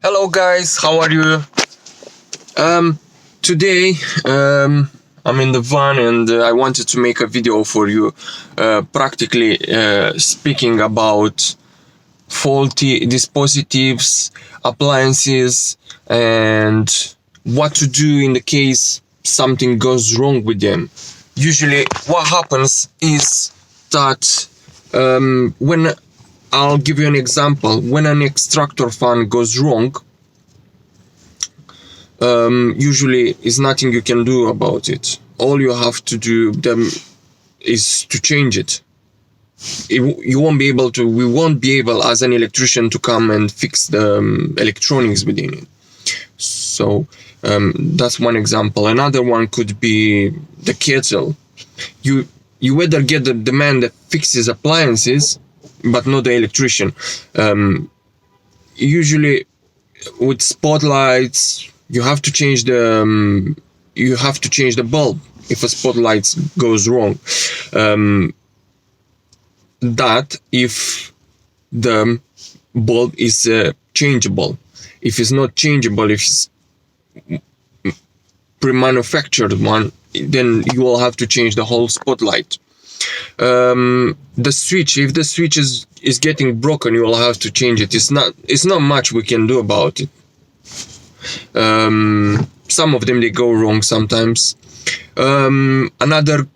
Hello guys, how are you? Today I'm in the van and I wanted to make a video for you, practically speaking about faulty dispositives, appliances, and what to do in the case something goes wrong with them. Usually what happens is that when I'll give you an example. When an extractor fan goes wrong, usually is nothing you can do about it. All you have to do is to change it. You won't be able to. We won't be able, as an electrician, to come and fix the electronics within it. So that's one example. Another one could be the kettle. You either get the man that fixes appliances, but not the electrician. Usually, with spotlights, you have to change the bulb if a spotlight goes wrong. That if the bulb is changeable. If it's not changeable, if it's pre-manufactured one, then you will have to change the whole spotlight. The switch, if the switch is getting broken, you will have to change it. It's not much we can do about it. Some of them, they go wrong sometimes. Another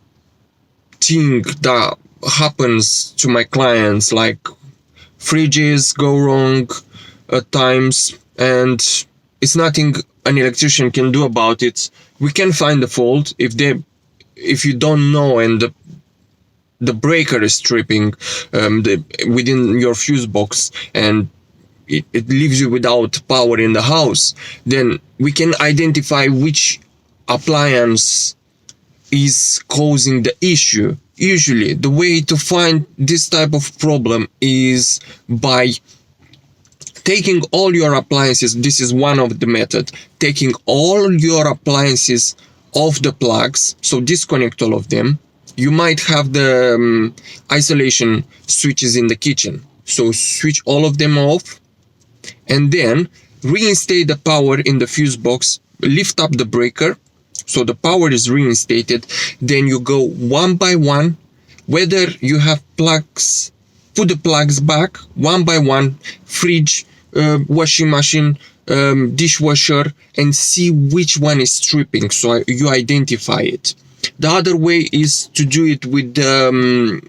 thing that happens to my clients, like fridges go wrong at times, and it's nothing an electrician can do about it. We can find the fault if you don't know and the breaker is tripping within your fuse box, and it leaves you without power in the house. Then we can identify which appliance is causing the issue. Usually the way to find this type of problem is by taking all your appliances. This is one of the method. Taking all your appliances off the plugs, so disconnect all of them. You might have the isolation switches in the kitchen, so switch all of them off, and then reinstate the power in the fuse box. Lift up the breaker, so the power is reinstated. Then you go one by one, whether you have plugs, put the plugs back one by one, fridge, washing machine, dishwasher, and see which one is tripping, so you identify it. The other way is to do it with the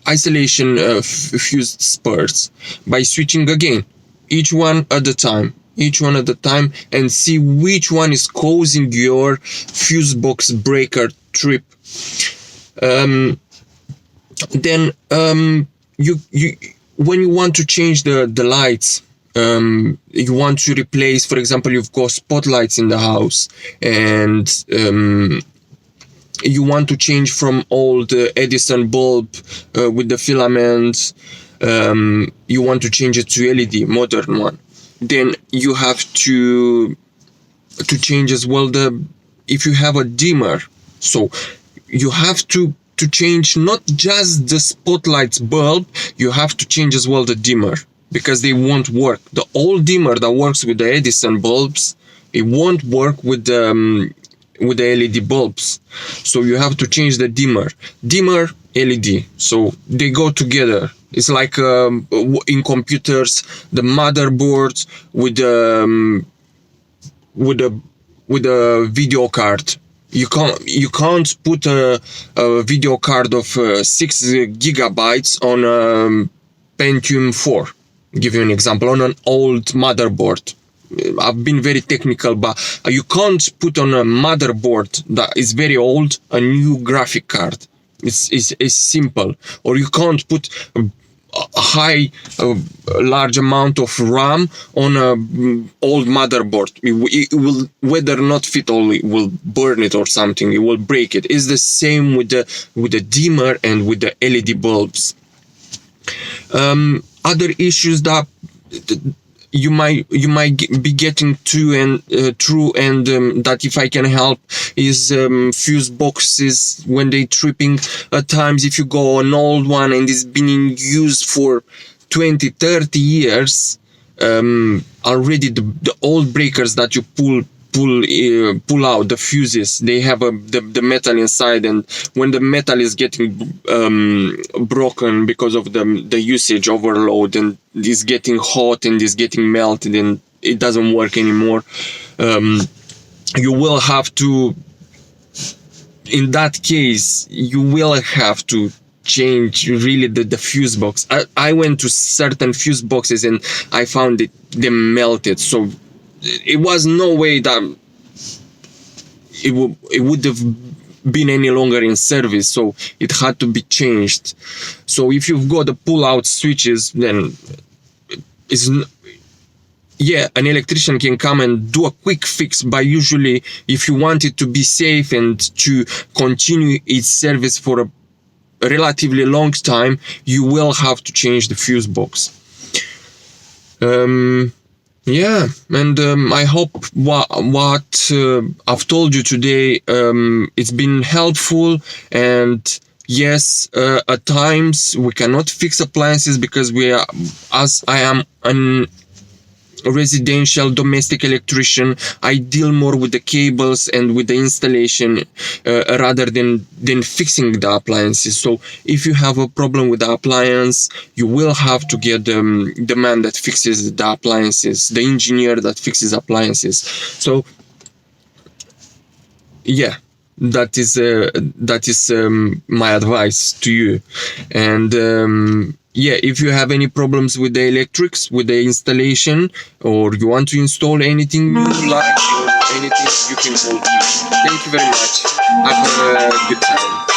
isolation fuse spurs, by switching again, each one at a time, and see which one is causing your fuse box breaker trip. Then you when you want to change the lights, you want to replace, for example, you've got spotlights in the house, and you want to change from old Edison bulb with the filaments, you want to change it to LED, modern one. Then you have to change as well if you have a dimmer. So you have to change not just the spotlights bulb, you have to change as well the dimmer, because they won't work. The old dimmer that works with the Edison bulbs, it won't work with the LED bulbs. So you have to change the dimmer, LED, so they go together. It's like in computers, the motherboard with a video card. You can't put a video card of 6 gigabytes on a Pentium 4. Give you an example, on an old motherboard. I've been very technical, but you can't put on a motherboard that is very old a new graphic card. It's simple. Or you can't put a large amount of RAM on a old motherboard. It will, whether or not fit all, it will burn it or something. It will break it. It's the same with the dimmer and with the LED bulbs. Other issues that you might be getting through, and that if I can help is fuse boxes when they tripping. At times, if you go an old one and it's been in use for 20-30 years, already the old breakers that you pull out, the fuses, they have the metal inside, and when the metal is getting broken because of the usage overload, and is getting hot and is getting melted and it doesn't work anymore, you will have to, in that case, you will have to change really the fuse box. I went to certain fuse boxes and I found them melted, so it was no way that it would have been any longer in service, so it had to be changed. So if you've got the pull-out switches, then an electrician can come and do a quick fix, but usually if you want it to be safe and to continue its service for a relatively long time, you will have to change the fuse box. And I hope what I've told you today, it's been helpful. And yes, at times we cannot fix appliances because as I am an residential domestic electrician, I deal more with the cables and with the installation rather than fixing the appliances. So if you have a problem with the appliance, you will have to get the man that fixes the appliances, the engineer that fixes appliances. So yeah, that is my advice to you. And if you have any problems with the electrics, with the installation, or you want to install anything you like, or anything, you can call me. Thank you very much. Have a good time.